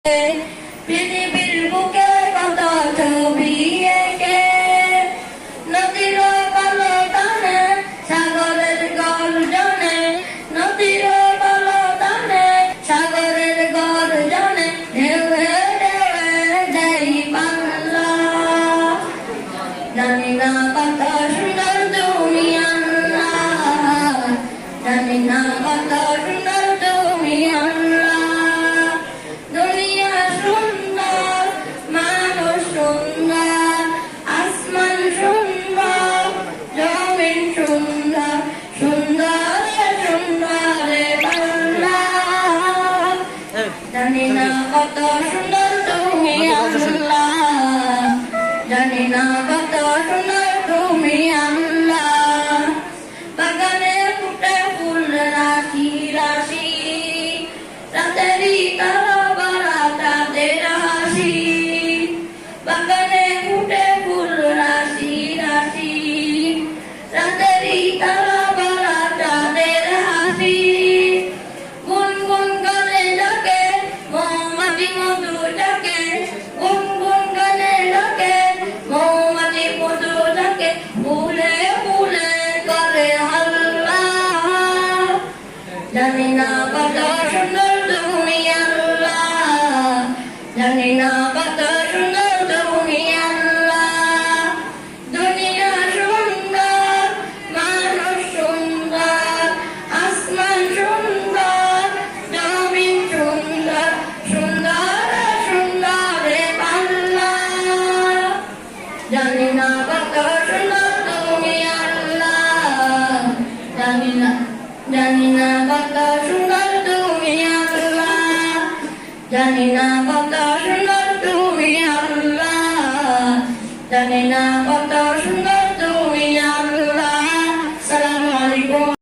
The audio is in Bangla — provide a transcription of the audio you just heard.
পৃথিবীর বুকে কত ছবি এঁকে নদীর কলতানে সাগরের গর্জনে নদীর কলতানে সাগরের গর্জনে ঢেউয়ে ঢেউয়ে যাই বাংলা। জানি না কত সুন্দর তুমি আল্লাহ, জানি না কত সুন্দর তুমি আল্লাহ। জানি না কত সুন্দর তুমি আল্লাহ, জানি না কত সুন্দর তুমি আল্লাহ। বাগানে ফুটে ফুল রাশি রাশি, রাতেরই তারা বারা তাদের হাসি। বাগানে ফুটে ফুল রাশি রাশি, রাতেরই তারা বারা তাদের হাসি। গুনগুন গানে ডাকে মৌমাছি মধু ডাকে, গুনগুন গানে ডাকে মৌমাছি মধু ডাকে, ফুলে ফুলে করে হাল্লা। জানি না কত সুন্দর তুমি আল্লাহ, জানি না কত সুন্দর তুমি আল্লাহ। দুনিয়া সুন্দর, মানুষ সুন্দর, আসমান সুন্দর, জমিন সুন্দর, সুন্দর সুন্দর বাংলা। জানি না কত সুন্দর তুমি আল্লাহ, জানি না, জানি না কত সুন্দর তুমি আল্লাহ, জানি না কত সুন্দর তুমি আল্লাহ, জানি না কত সুন্দর।